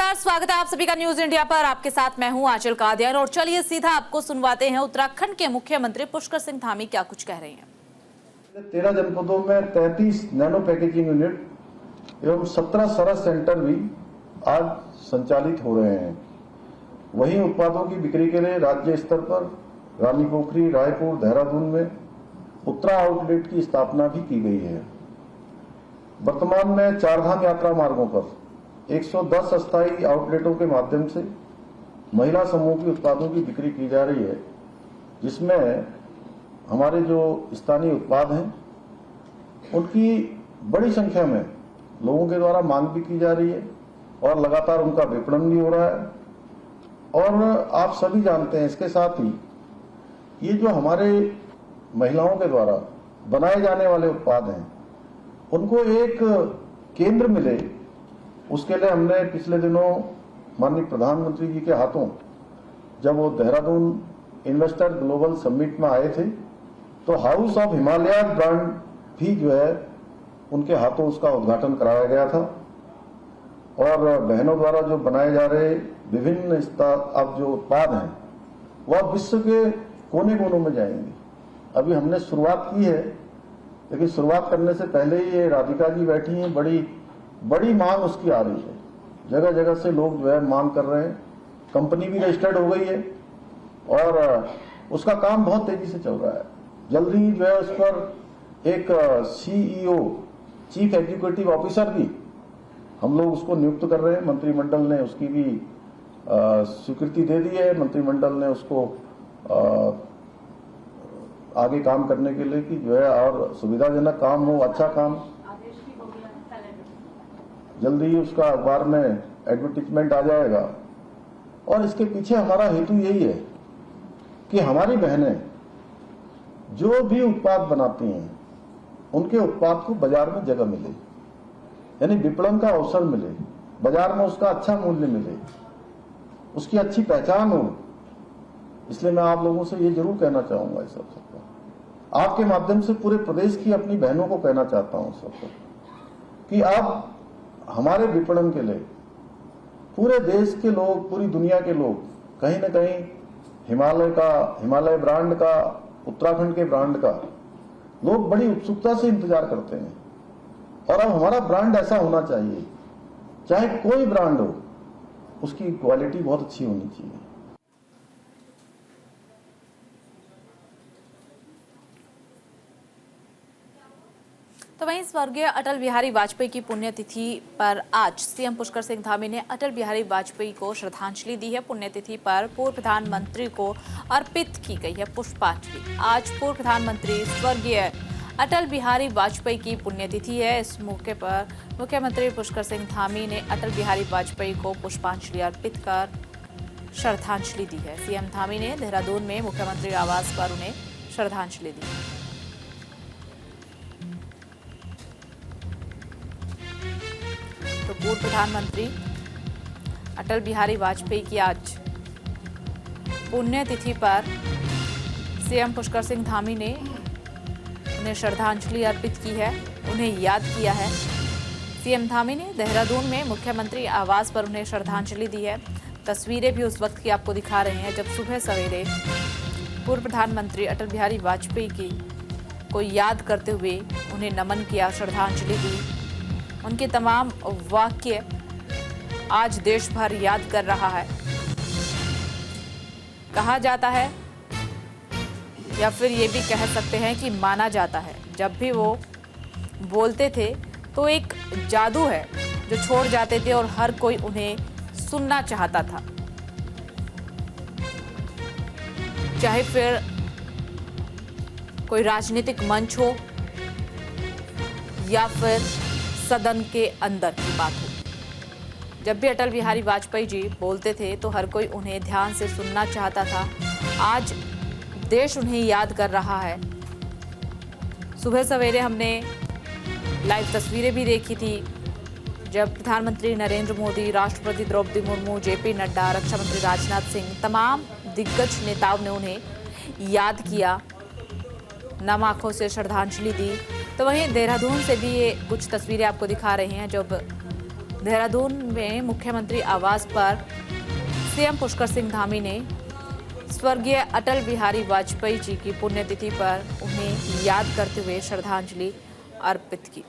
नमस्कार, स्वागत है आप सभी का न्यूज इंडिया पर। आपके साथ मैं हूं आंचल कादियान और चलिए सीधा आपको सुनवाते हैं उत्तराखंड के मुख्यमंत्री पुष्कर सिंह धामी क्या कुछ कह रहे हैं। 13 जनपदों में 33 नैनो पैकेजिंग यूनिट एवं 17 सरस सेंटर भी आज संचालित हो रहे हैं। वहीं उत्पादों की बिक्री के लिए राज्य स्तर पर रानीपोखरी, रायपुर, देहरादून में उत्तरा आउटलेट की स्थापना भी की गई है। वर्तमान में चारधाम यात्रा मार्गों पर 110 अस्थायी आउटलेटों के माध्यम से महिला समूह की उत्पादों की बिक्री की जा रही है, जिसमें हमारे जो स्थानीय उत्पाद हैं उनकी बड़ी संख्या में लोगों के द्वारा मांग भी की जा रही है और लगातार उनका विपणन भी हो रहा है। और आप सभी जानते हैं, इसके साथ ही ये जो हमारे महिलाओं के द्वारा बनाए जाने वाले उत्पाद हैं उनको एक केंद्र मिले, उसके लिए हमने पिछले दिनों माननीय प्रधानमंत्री जी के हाथों जब वो देहरादून इन्वेस्टर ग्लोबल समिट में आए थे तो हाउस ऑफ हिमालय ब्रांड भी जो है उनके हाथों उसका उद्घाटन कराया गया था। और बहनों द्वारा जो बनाए जा रहे विभिन्न अब जो उत्पाद हैं वह विश्व के कोने कोनों में जाएंगे। अभी हमने शुरुआत की है, लेकिन शुरुआत करने से पहले ही ये राधिका जी बैठी हैं, बड़ी मांग उसकी आ रही है। जगह जगह से लोग जो है मांग कर रहे हैं। कंपनी भी रजिस्टर्ड हो गई है और उसका काम बहुत तेजी से चल रहा है। जल्दी ही जो है उस पर एक CEO, चीफ एग्जीक्यूटिव ऑफिसर भी हम लोग उसको नियुक्त कर रहे हैं। मंत्रिमंडल ने उसकी भी स्वीकृति दे दी है। मंत्रिमंडल ने उसको आगे काम करने के लिए कि जो है और सुविधाजनक काम हो, अच्छा काम। जल्दी ही उसका अखबार में एडवर्टीजमेंट आ जाएगा। और इसके पीछे हमारा हेतु यही है कि हमारी बहनें जो भी उत्पाद बनाती हैं उनके उत्पाद को बाजार में जगह मिले, यानी विपणन का अवसर मिले, बाजार में उसका अच्छा मूल्य मिले, उसकी अच्छी पहचान हो। इसलिए मैं आप लोगों से ये जरूर कहना चाहूंगा इस अवसर पर, आपके माध्यम से पूरे प्रदेश की अपनी बहनों को कहना चाहता हूं इस अवसर पर कि आप हमारे विपणन के लिए पूरे देश के लोग, पूरी दुनिया के लोग कहीं न कहीं हिमालय ब्रांड का, उत्तराखंड के ब्रांड का लोग बड़ी उत्सुकता से इंतजार करते हैं। और अब हमारा ब्रांड ऐसा होना चाहिए, चाहे कोई ब्रांड हो, उसकी क्वालिटी बहुत अच्छी होनी चाहिए। तो वहीं स्वर्गीय अटल बिहारी वाजपेयी की पुण्यतिथि पर आज सीएम पुष्कर सिंह धामी ने अटल बिहारी वाजपेयी को श्रद्धांजलि दी है। पुण्यतिथि पर पूर्व प्रधानमंत्री को अर्पित की गई है पुष्पांजलि। आज पूर्व प्रधानमंत्री स्वर्गीय अटल बिहारी वाजपेयी की पुण्यतिथि है। इस मौके पर मुख्यमंत्री पुष्कर सिंह धामी ने अटल बिहारी वाजपेयी को पुष्पांजलि अर्पित कर श्रद्धांजलि दी है। सीएम धामी ने देहरादून में मुख्यमंत्री आवास पर उन्हें श्रद्धांजलि दी। तो पूर्व प्रधानमंत्री अटल बिहारी वाजपेयी की आज पुण्यतिथि पर सीएम पुष्कर सिंह धामी ने उन्हें श्रद्धांजलि अर्पित की है, उन्हें याद किया है। सीएम धामी ने देहरादून में मुख्यमंत्री आवास पर उन्हें श्रद्धांजलि दी है। तस्वीरें भी उस वक्त की आपको दिखा रहे हैं जब सुबह सवेरे पूर्व प्रधानमंत्री अटल बिहारी वाजपेयी को याद करते हुए उन्हें नमन किया, श्रद्धांजलि दी। उनके तमाम वाक्य आज देश भर याद कर रहा है। कहा जाता है या फिर ये भी कह सकते हैं कि माना जाता है, जब भी वो बोलते थे तो एक जादू है जो छोड़ जाते थे और हर कोई उन्हें सुनना चाहता था। चाहे फिर कोई राजनीतिक मंच हो या फिर सदन के अंदर की बात हो, जब भी अटल बिहारी वाजपेयी जी बोलते थे तो हर कोई उन्हें ध्यान से सुनना चाहता था। आज देश उन्हें याद कर रहा है। सुबह सवेरे हमने लाइव तस्वीरें भी देखी थी जब प्रधानमंत्री नरेंद्र मोदी, राष्ट्रपति द्रौपदी मुर्मू, जेपी नड्डा, रक्षा मंत्री राजनाथ सिंह, तमाम दिग्गज नेताओं ने उन्हें याद किया, नम आंखों से श्रद्धांजलि दी। तो वहीं देहरादून से भी ये कुछ तस्वीरें आपको दिखा रहे हैं जब देहरादून में मुख्यमंत्री आवास पर सीएम पुष्कर सिंह धामी ने स्वर्गीय अटल बिहारी वाजपेयी जी की पुण्यतिथि पर उन्हें याद करते हुए श्रद्धांजलि अर्पित की।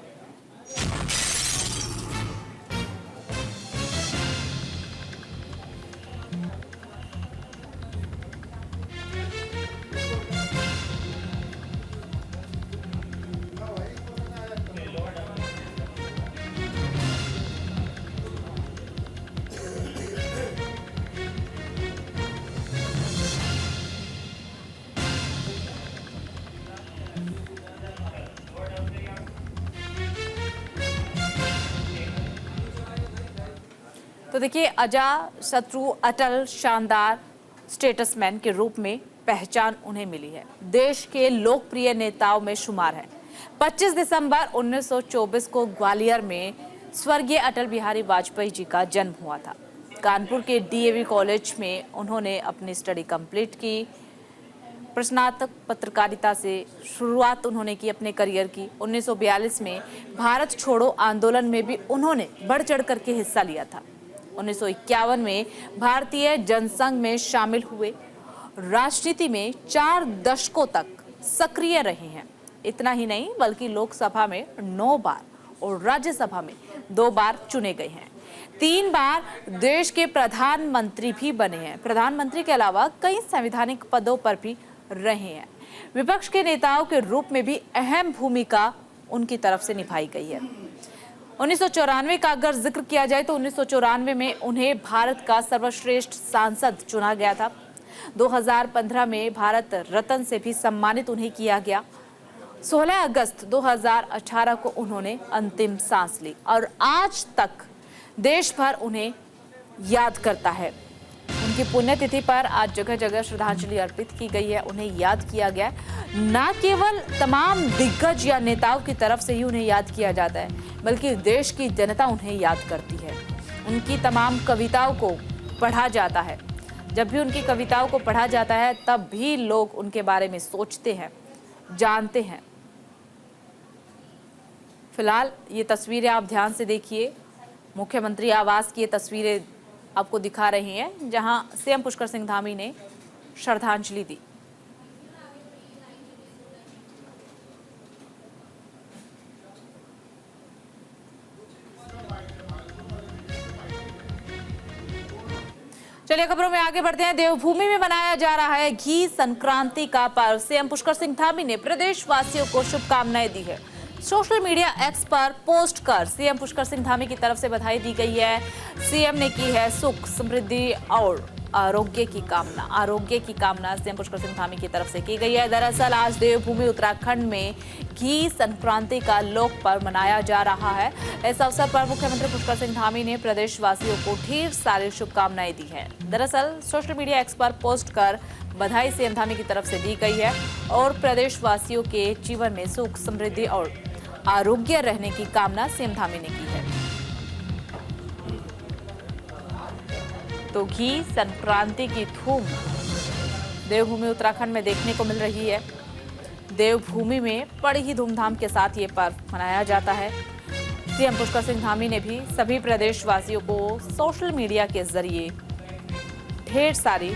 तो देखिए, अजात शत्रु अटल शानदार स्टेटसमैन के रूप में पहचान उन्हें मिली है। देश के लोकप्रिय नेताओं में शुमार है। 25 दिसंबर 1924 को ग्वालियर में स्वर्गीय अटल बिहारी वाजपेयी जी का जन्म हुआ था। कानपुर के डीएवी कॉलेज में उन्होंने अपनी स्टडी कंप्लीट की। प्रश्नार्थक पत्रकारिता से शुरुआत उन्होंने की अपने करियर की। 1942 में भारत छोड़ो आंदोलन में भी उन्होंने बढ़ चढ़ करके हिस्सा लिया था। 1951 में भारतीय जनसंघ में शामिल हुए। राजनीति में 4 दशकों तक सक्रिय रहे हैं। इतना ही नहीं बल्कि लोकसभा में 9 बार और राज्यसभा में 2 बार चुने गए हैं। 3 बार देश के प्रधानमंत्री भी बने हैं। प्रधानमंत्री के अलावा कई संवैधानिक पदों पर भी रहे हैं। विपक्ष के नेताओं के रूप में भी अहम भूमिका उनकी तरफ से निभाई गई है। 1994 का अगर जिक्र किया जाए तो 1994 में उन्हें भारत का सर्वश्रेष्ठ सांसद चुना गया था। 2015 में भारत रत्न से भी सम्मानित उन्हें किया गया। 16 अगस्त 2018 को उन्होंने अंतिम सांस ली और आज तक देश भर उन्हें याद करता है। उनकी पुण्यतिथि पर आज जगह जगह श्रद्धांजलि अर्पित की गई है। उन्हें याद किया गया। न केवल तमाम दिग्गज या नेताओं की तरफ से ही उन्हें याद किया जाता है, बल्कि देश की जनता उन्हें याद करती है। उनकी तमाम कविताओं को पढ़ा जाता है। जब भी उनकी कविताओं को पढ़ा जाता है तब भी लोग उनके बारे में सोचते हैं, जानते हैं। फिलहाल ये तस्वीरें आप ध्यान से देखिए। मुख्यमंत्री आवास की ये तस्वीरें आपको दिखा रही हैं, जहां सीएम पुष्कर सिंह धामी ने श्रद्धांजलि दी। चलिए खबरों में आगे बढ़ते हैं। देवभूमि में मनाया जा रहा है घी संक्रांति का पर्व। सीएम पुष्कर सिंह धामी ने प्रदेशवासियों को शुभकामनाएं दी है। सोशल मीडिया एक्स पर पोस्ट कर सीएम पुष्कर सिंह धामी की तरफ से बधाई दी गई है। सीएम ने की है सुख, समृद्धि और आरोग्य की कामना। आरोग्य की कामना सीएम पुष्कर सिंह धामी की तरफ से की गई है। दरअसल आज देवभूमि उत्तराखंड में घी संक्रांति का लोक पर्व मनाया जा रहा है। इस अवसर पर मुख्यमंत्री पुष्कर सिंह धामी ने प्रदेशवासियों को ढेर सारी शुभकामनाएं दी है। दरअसल सोशल मीडिया एक्स पर पोस्ट कर बधाई सीएम धामी की तरफ से दी गई है और प्रदेशवासियों के जीवन में सुख, समृद्धि और आरोग्य रहने की कामना सीएम धामी ने की है। तो घी संक्रांति की धूम देवभूमि उत्तराखंड में देखने को मिल रही है। देवभूमि में बड़ी ही धूमधाम के साथ ये पर्व मनाया जाता है। सीएम पुष्कर सिंह धामी ने भी सभी प्रदेशवासियों को सोशल मीडिया के जरिए ढेर सारी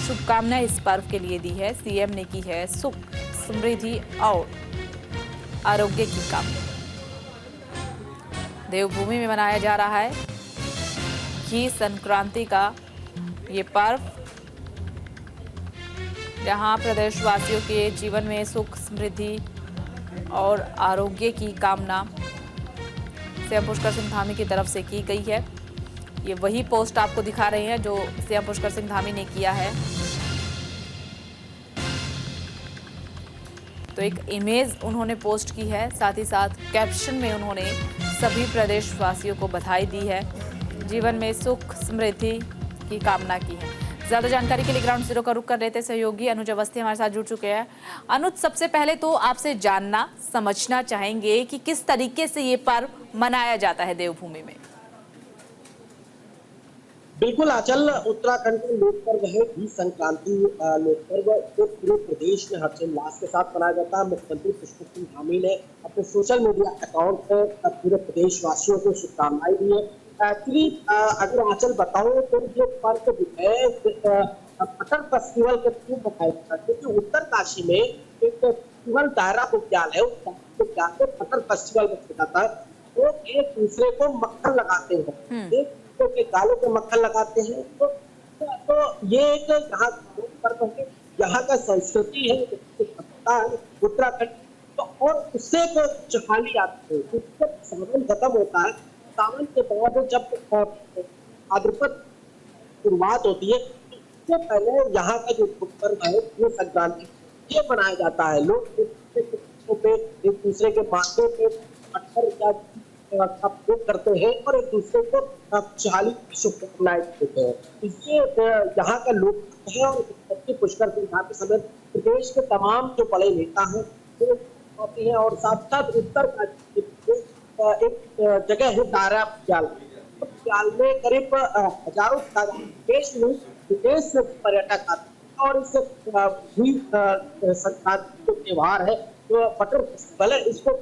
शुभकामनाएं इस पर्व के लिए दी है। सीएम ने की है सुख, समृद्धि और आरोग्य की कामना। देवभूमि में मनाया जा रहा है घी संक्रांति का ये पर्व, जहां प्रदेशवासियों के जीवन में सुख, समृद्धि और आरोग्य की कामना सीएम पुष्कर सिंह धामी की तरफ से की गई है। ये वही पोस्ट आपको दिखा रहे हैं जो सीएम पुष्कर सिंह धामी ने किया है। तो एक इमेज उन्होंने पोस्ट की है, साथ ही साथ कैप्शन में उन्होंने सभी प्रदेशवासियों को बधाई दी है, जीवन में सुख, समृद्धि की कामना की है। ज्यादा जानकारी के लिए ग्राउंड जीरो का रुख कर रहे थे सहयोगी अनुज अवस्थी हमारे साथ जुड़ चुके हैं। अनुज, सबसे पहले तो आपसे जानना समझना चाहेंगे कि किस तरीके से ये पर्व मनाया जाता है देवभूमि में। बिल्कुल आंचल, उत्तराखंड का लोक पर्व है घी संक्रांति लोक पर्व, तो पूरे प्रदेश में हर्षोल्लास के साथ मनाया जाता है। मुख्यमंत्री पुष्कर सिंह धामी ने अपने सोशल मीडिया अकाउंट पर पूरे प्रदेशवासियों को शुभकामनाएं दी है। एक्चुअली अगर आंचल बताऊं तो ये पर्व जो है पटन फेस्टिवल के थ्रू मनाया जाता है, क्योंकि उत्तरकाशी में एक फेस्टिवल दायरा उद्यान है, उस दायरा उद्यान में पटन फेस्टिवल में जाता है। वो एक दूसरे को मक्खन लगाते हैं, एक दूसरे के गालों पे मक्खन लगाते हैं। तो ये एक यहाँ पर्व है, यहाँ का संस्कृति है, सभ्यता है उत्तराखंड। तो और उससे एक चहाली आती है, उससे सावन खत्म होता है। सावन के बाद जब भाद्रपद शुरुआत होती है, इससे पहले यहाँ का जो पर्व है ये संक्रांति ये मनाया जाता है। लोग एक दूसरे के माथे पे पत्थर या का प्रयोग करते हैं और एक दूसरे को खुशहाली की शुभकामनाएं देते हैं। इसलिए यहाँ का लोग है और पुष्कर सिंह धामी समेत प्रदेश के तमाम जो बड़े नेता हैं वो आते हैं। और साथ साथ उत्तर एक जगह है दायरा उद्यान में करीब हजारों देश में विदेश से पर्यटक आते हैं। और इस संक्रांति जो त्योहार है जो पटन फेस्टिवल है इसको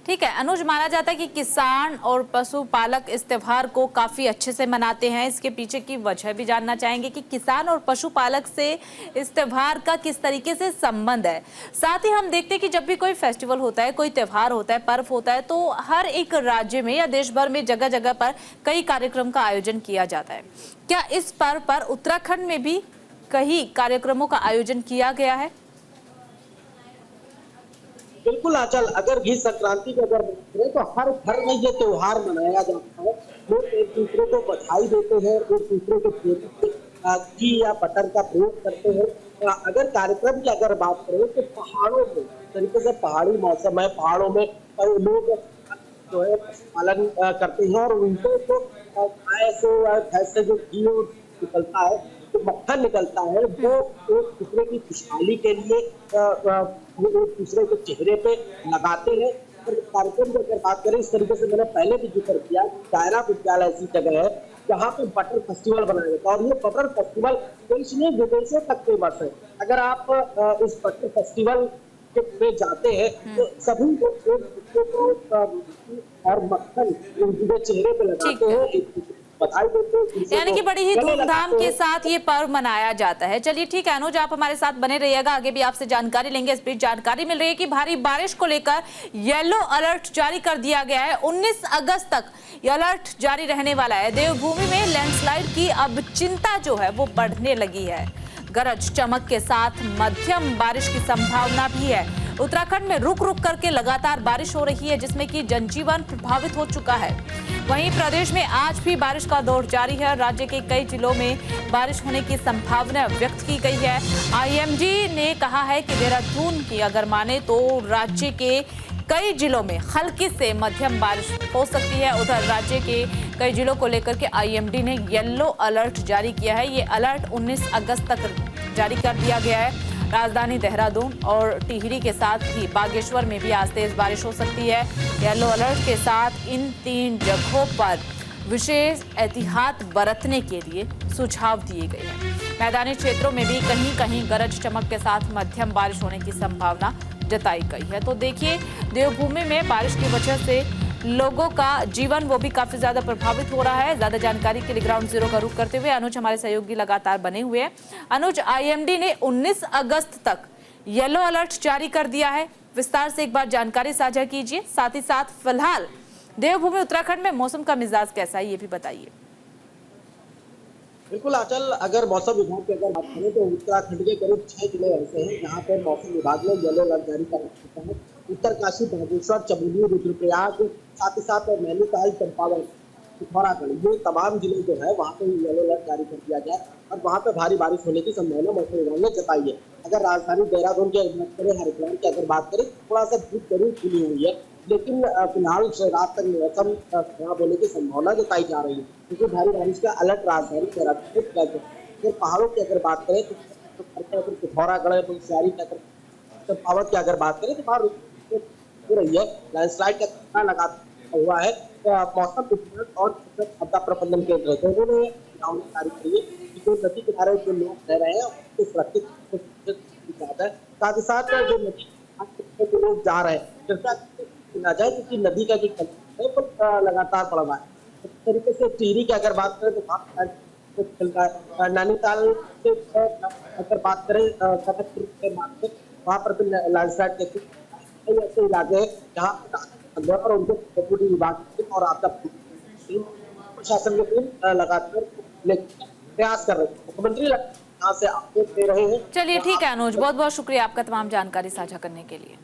ठीक है अनुज, माना जाता है कि किसान और पशुपालक इस त्योहार को काफी अच्छे से मनाते हैं। इसके पीछे की वजह भी जानना चाहेंगे कि किसान और पशुपालक से इस त्योहार का किस तरीके से संबंध है। साथ ही हम देखते हैं कि जब भी कोई फेस्टिवल होता है, कोई त्योहार होता है, पर्व होता है, तो हर एक राज्य में या देश भर में जगह जगह पर कई कार्यक्रम का आयोजन किया जाता है। क्या इस पर्व पर उत्तराखंड में भी कई कार्यक्रमों का आयोजन किया गया है? बिल्कुल आंचल, अगर घी संक्रांति की अगर बात करें तो हर घर में ये त्योहार मनाया जाता है। लोग एक दूसरे को बधाई देते हैं, एक दूसरे के खेत घी या बटर का प्रयोग करते हैं। अगर कार्यक्रम की अगर बात करें तो पहाड़ों में तरीके से पहाड़ी मौसम है, पहाड़ों में लोग जो है पालन करते हैं और उनको तो गाय से या भैंस से जो घी निकलता है, जो मक्खन निकलता है, वो एक दूसरे की खुशहाली के लिए एक दूसरे के चेहरे पे लगाते हैं। और कार्यक्रम की अगर बात करें इस तरीके से मैंने पहले भी जिक्र किया, दायरा विद्यालय ऐसी जगह है जहाँ पे बटर फेस्टिवल बनाया जाता है। और ये बटर फेस्टिवल देश में विदेशों तक फेमस है। अगर आप इस बटर फेस्टिवल में जाते हैं तो सभी लोग एक दूसरे को और मक्खन उनके चेहरे पे लगाते हैं, बधाई देते हैं, यानी कि बड़ी ही धूमधाम के साथ ये पर्व मनाया जाता है। चलिए ठीक है अनुज, आप हमारे साथ बने रहिएगा, आगे भी आपसे जानकारी लेंगे। इस बीच जानकारी मिल रही है कि भारी बारिश को लेकर येलो अलर्ट जारी कर दिया गया है। 19 अगस्त तक ये अलर्ट जारी रहने वाला है। देवभूमि में लैंडस्लाइड की अब चिंता जो है वो बढ़ने लगी है। गरज चमक के साथ मध्यम बारिश की संभावना भी है। उत्तराखंड में रुक रुक करके लगातार बारिश हो रही है, जिसमें कि जनजीवन प्रभावित हो चुका है। वहीं प्रदेश में आज भी बारिश का दौर जारी है। राज्य के कई जिलों में बारिश होने की संभावना व्यक्त की गई है। आईएमडी ने कहा है कि देहरादून की अगर माने तो राज्य के कई जिलों में हल्की से मध्यम बारिश हो सकती है। उधर राज्य के कई जिलों को लेकर के आईएमडी ने येलो अलर्ट जारी किया है। ये अलर्ट 19 अगस्त तक जारी कर दिया गया है। राजधानी देहरादून और टिहरी के साथ ही बागेश्वर में भी आज तेज बारिश हो सकती है। येलो अलर्ट के साथ इन 3 जगहों पर विशेष एहतियात बरतने के लिए सुझाव दिए गए हैं। मैदानी क्षेत्रों में भी कहीं कहीं गरज चमक के साथ मध्यम बारिश होने की संभावना जताई गई है। तो देखिए, देवभूमि में बारिश की वजह से लोगों का जीवन वो भी काफी ज्यादा प्रभावित हो रहा है। ज्यादा जानकारी के लिए ग्राउंड जीरो का रुख करते हुए अनुज हमारे सहयोगी लगातार बने हुए हैं। अनुज, आईएमडी ने 19 अगस्त तक येलो अलर्ट जारी कर दिया है। विस्तार से एक बार जानकारी साझा कीजिए। साथ ही साथ फिलहाल देवभूमि उत्तराखंड में मौसम का मिजाज कैसा है ये भी बताइए। बिल्कुल आंचल, अगर मौसम विभाग की अगर बात करें तो उत्तराखंड के करीब 6 जिले ऐसे हैं जहाँ पर मौसम विभाग ने येलो अलर्ट जारी कर रखा है। उत्तरकाशी, बागेश्वर, चमोली, रुद्रप्रयाग, साथ ही साथ नैनीताल, चंपावत, पिथौरागढ़, ये तमाम जिले जो है वहाँ पे येलो अलर्ट जारी कर दिया गया और वहाँ पे भारी बारिश होने की संभावना मौसम विभाग ने जताई है। अगर राजधानी देहरादून की बात करें, हरिद्वार की अगर बात करें, थोड़ा सा धूप जरूर खुली हुई है, लेकिन फिलहाल रात तक मौसम खराब होने की संभावना जताई जा रही है, क्योंकि भारी बारिश का अलर्ट राजधानी देहरादून में। पहाड़ों की अगर बात करें तो पिथौरागढ़, मुनस्यारी, चंपावत की अगर बात करें तो बाहर हो रही है, लैंडस्लाइड का खतरा लगा हुआ है। मौसम विभाग और आपदा प्रबंधन केंद्र दोनों ने जारी करी है कि जो नदी किनारे जो लोग रह रहे हैं उसको सुरक्षित है। साथ ही साथ जो नदी लोग जा रहे हैं कृपया ना जाए, क्योंकि नदी का जो लगातार बढ़ रहा है। इस तरीके से टिहरी की अगर बात करें तो वहाँ चल रहा है। नैनीताल से अगर बात करें कनकपुर के मार्केट, वहाँ पर भी लैंडस्लाइड के कई ऐसे इलाके हैं जहाँ पर उनको डेप्यूटी विभाग और आपदा प्रशासन के टीम लगातार प्रयास कर रहे हैं। मुख्यमंत्री यहाँ से अपडेट दे रहे हैं। चलिए ठीक है अनुज, बहुत बहुत शुक्रिया आपका तमाम जानकारी साझा करने के लिए।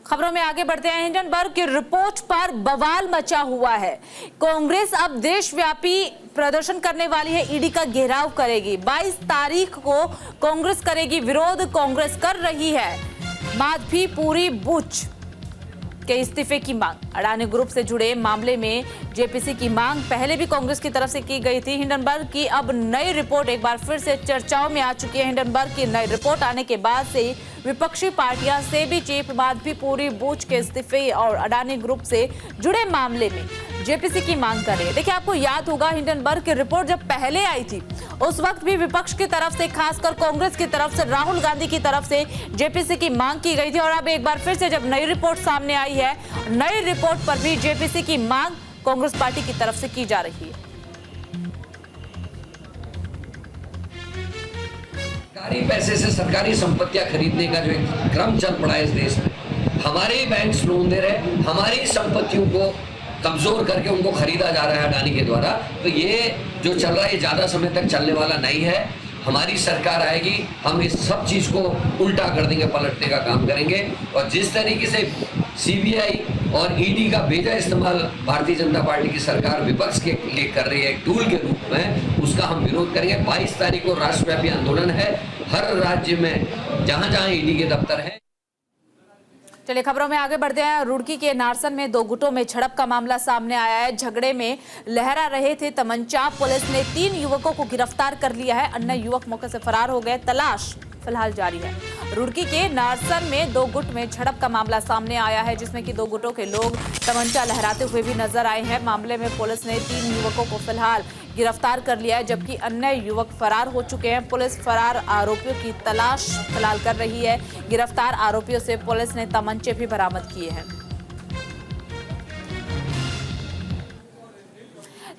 खबरों में आगे बढ़ते हैं। हिंडनबर्ग की रिपोर्ट पर बवाल मचा हुआ है। कांग्रेस अब देशव्यापी प्रदर्शन करने वाली है, ईडी का घेराव करेगी। 22 तारीख को कांग्रेस करेगी विरोध। कांग्रेस कर रही है माधवीपुरी बुच के इस्तीफे की मांग। अडानी ग्रुप से जुड़े मामले में जेपीसी की मांग पहले भी कांग्रेस की तरफ से की गई थी। हिंडनबर्ग की अब नई रिपोर्ट एक बार फिर से चर्चाओं में आ चुकी है। हिंडनबर्ग की नई रिपोर्ट आने के बाद से विपक्षी पार्टियां सेबी चीफ माधवीपुरी बुच के इस्तीफे और अडानी ग्रुप से जुड़े मामले में जेपीसी की मांग कर रही है। देखिए, आपको याद होगा हिंडनबर्ग की रिपोर्ट जब पहले आई थी उस वक्त भी विपक्ष की तरफ से, खासकर कांग्रेस की तरफ से, राहुल गांधी की तरफ से जेपीसी की मांग की गई थी। और अब एक बार फिर से जब नई रिपोर्ट सामने आई है, नई रिपोर्ट पर भी जेपीसी की मांग कांग्रेस पार्टी की तरफ से की जा रही है। सरकारी पैसे से सरकारी संपत्तियां खरीदने का जो एक क्रम चल पड़ा है इस देश में, हमारे ही बैंक लोन दे रहे, हमारी संपत्तियों को कमजोर करके उनको खरीदा जा रहा है अडानी के द्वारा। तो ये जो चल रहा है ये ज्यादा समय तक चलने वाला नहीं है। हमारी सरकार आएगी, हम इस सब चीज को उल्टा कर देंगे, पलटने का काम करेंगे। और जिस तरीके से सीबीआई और ईडी का बेजा इस्तेमाल भारतीय जनता पार्टी की सरकार विपक्ष के लिए कर रही है एक टूल के रूप में, उसका हम विरोध करेंगे। 22 तारीख को राष्ट्रव्यापी आंदोलन है हर राज्य में जहां जहां ईडी के दफ्तर है। चलिए खबरों में आगे बढ़ते हैं। रुड़की के नारसन में 2 गुटों में झड़प का मामला सामने आया है। झगड़े में लहरा रहे थे तमंचा। पुलिस ने 3 युवकों को गिरफ्तार कर लिया है। अन्य युवक मौके से फरार हो गए। तलाश फिलहाल जारी है। रुड़की के नारसन में 2 गुट में झड़प का मामला सामने आया है, जिसमें कि 2 गुटों के लोग तमंचा लहराते हुए भी नजर आए हैं। मामले में पुलिस ने 3 युवकों को फिलहाल गिरफ्तार कर लिया है, जबकि अन्य युवक फरार हो चुके हैं। पुलिस फरार आरोपियों की तलाश फिलहाल कर रही है। गिरफ्तार आरोपियों से पुलिस ने तमंचे भी बरामद किए हैं।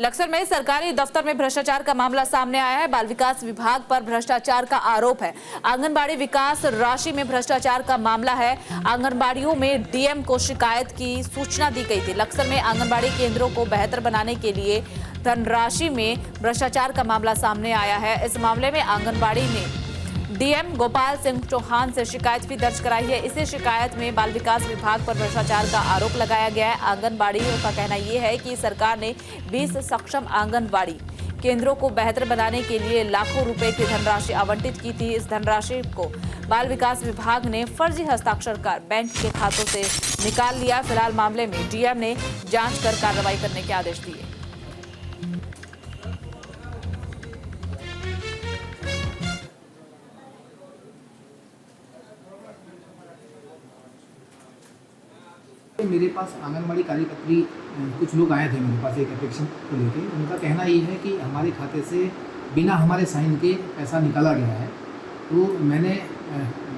लक्सर में सरकारी दफ्तर में भ्रष्टाचार का मामला सामने आया है। बाल विकास विभाग पर भ्रष्टाचार का आरोप है। आंगनबाड़ी विकास राशि में भ्रष्टाचार का मामला है। आंगनबाड़ियों में डीएम को शिकायत की सूचना दी गई थी। लक्सर में आंगनबाड़ी केंद्रों को बेहतर बनाने के लिए धनराशि में भ्रष्टाचार का मामला सामने आया है। इस मामले में आंगनबाड़ी ने डीएम गोपाल सिंह चौहान से शिकायत भी दर्ज कराई है। इसी शिकायत में बाल विकास विभाग पर भ्रष्टाचार का आरोप लगाया गया है। आंगनबाड़ियों का कहना यह है कि सरकार ने 20 सक्षम आंगनबाड़ी केंद्रों को बेहतर बनाने के लिए लाखों रुपए की धनराशि आवंटित की थी। इस धनराशि को बाल विकास विभाग ने फर्जी हस्ताक्षर कर बैंक के खातों से निकाल लिया। फिलहाल मामले में डीएम ने जांच कर कार्रवाई करने के आदेश दिए। मेरे पास आंगनबाड़ी कार्यकर्त्री कुछ लोग आए थे मेरे पास एक एप्लीकेशन को लेके। उनका कहना ये है कि हमारे खाते से बिना हमारे साइन के पैसा निकाला गया है। तो मैंने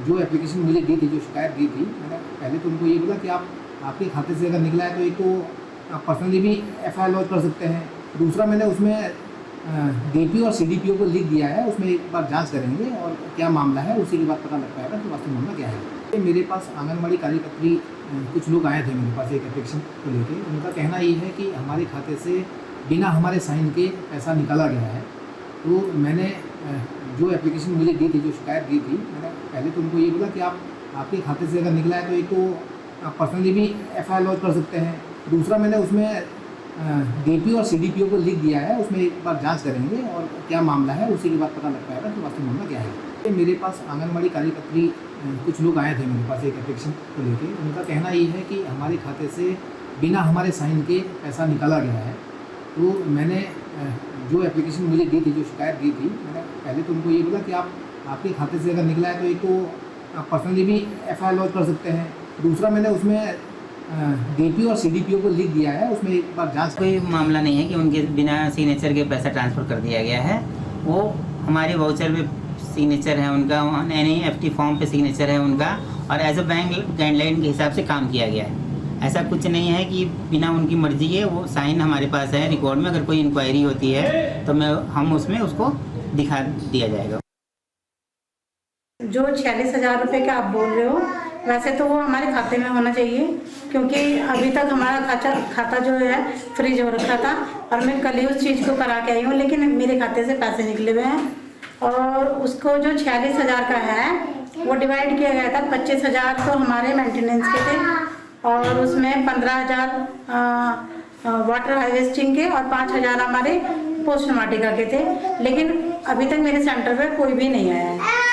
जो एप्लीकेशन मुझे दी थी, जो शिकायत दी थी, मैंने पहले तो उनको ये बोला कि आपके खाते से अगर निकला है तो एक तो आप पर्सनली भी एफआईआर लॉन्च कर सकते हैं। दूसरा, मैंने उसमें डीपीओ और सीडीपीओ को लिख दिया है, उसमें एक बार जांच करेंगे और क्या मामला है उसी के बाद पता लग पाएगा कि वास्तविक मामला क्या है। मेरे पास आंगनबाड़ी कार्यकर्त्री कुछ लोग आए थे मेरे पास एक एप्लीकेशन को लेके। उनका कहना ये है कि हमारे खाते से बिना हमारे साइन के पैसा निकाला गया है। तो मैंने जो एप्लीकेशन मुझे दी थी, जो शिकायत दी थी, मैंने पहले तो उनको ये बोला कि आपके खाते से अगर निकला है तो एक तो आप पर्सनली भी एफआईआर लॉन्च कर सकते हैं। दूसरा, मैंने उसमें डीपीओ और सीडीपीओ को लिख दिया है, उसमें एक बार जांच करेंगे और क्या मामला है उसी के बाद पता लग पाएगा कि वास्तविक मामला क्या है। मेरे पास आंगनबाड़ी कार्यकर्त्री कुछ लोग आए थे मेरे पास एक एप्लीकेशन को लेके। उनका कहना ये है कि हमारे खाते से बिना हमारे साइन के पैसा निकाला गया है। तो मैंने जो एप्लीकेशन मुझे दी थी, जो शिकायत दी थी, मैंने पहले तो उनको ये बोला कि आपके खाते से अगर निकला है तो एक तो आप पर्सनली भी एफआईआर लॉन्च कर सकते हैं। दूसरा, मैंने उसमें डीपीओ और सीडीपीओ को लिख दिया है, उसमें एक बार जांच। कोई मामला नहीं है कि उनके बिना सिग्नेचर के पैसा ट्रांसफ़र कर दिया गया है। वो हमारे वाउचर पे सिग्नेचर है उनका, NEFT फॉर्म पे सिग्नेचर है उनका, और एज अ बैंक गाइडलाइन के हिसाब से काम किया गया है। ऐसा कुछ नहीं है कि बिना उनकी मर्जी के, वो साइन हमारे पास है रिकॉर्ड में। अगर कोई इंक्वायरी होती है तो हम उसमें उसको दिखा दिया जाएगा। जो 46,000 रुपये का आप बोल रहे हो, वैसे तो वो हमारे खाते में होना चाहिए, क्योंकि अभी तक हमारा खाता जो है फ्रीज हो रखा था और मैं कल ही उस चीज़ को करा के आई हूँ, लेकिन मेरे खाते से पैसे निकले हुए हैं। और उसको जो 46,000 का है वो डिवाइड किया गया था। 25,000 तो हमारे मेंटेनेंस के थे और उसमें 15,000 वाटर हार्वेस्टिंग के और 5,000 हमारे पोस्ट मार्टिका के थे। लेकिन अभी तक मेरे सेंटर पे कोई भी नहीं आया है।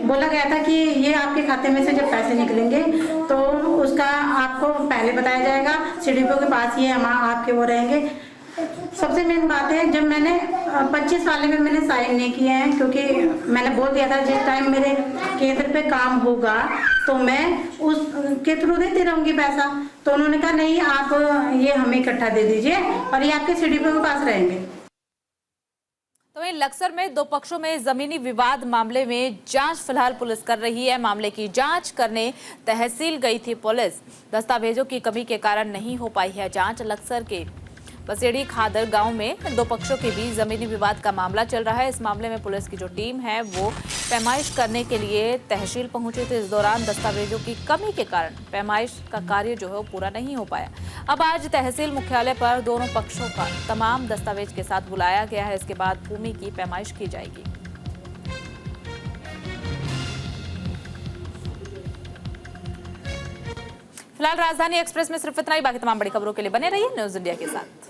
बोला गया था कि ये आपके खाते में से जब पैसे निकलेंगे तो उसका आपको पहले बताया जाएगा, सीडीपीओ के पास ये आपके वो रहेंगे। सबसे मेन बात है, जब मैंने 25 वाले में मैंने साइन नहीं किए हैं, क्योंकि मैंने बोल दिया था जिस टाइम मेरे केंद्र पे काम होगा तो मैं उसके थ्रू देती रहूँगी पैसा। तो उन्होंने कहा नहीं, आप ये हमें इकट्ठा दे दीजिए और ये आपके सीडीपीओ के पास रहेंगे। तो वहीं लक्सर में 2 पक्षों में जमीनी विवाद मामले में जांच फिलहाल पुलिस कर रही है। मामले की जांच करने तहसील गई थी पुलिस। दस्तावेजों की कमी के कारण नहीं हो पाई है जांच। लक्सर के बसेड़ी खादर गांव में 2 पक्षों के बीच जमीनी विवाद का मामला चल रहा है। इस मामले में पुलिस की जो टीम है वो पैमाइश करने के लिए तहसील पहुंची थी। इस दौरान दस्तावेजों की कमी के कारण पैमाइश का कार्य जो है वो पूरा नहीं हो पाया। अब आज तहसील मुख्यालय पर दोनों पक्षों का तमाम दस्तावेज के साथ बुलाया गया है। इसके बाद भूमि की पैमाइश की जाएगी। फिलहाल राजधानी एक्सप्रेस में सिर्फ इतना ही। बाकी तमाम बड़ी खबरों के लिए बने रहिए न्यूज़ इंडिया के साथ।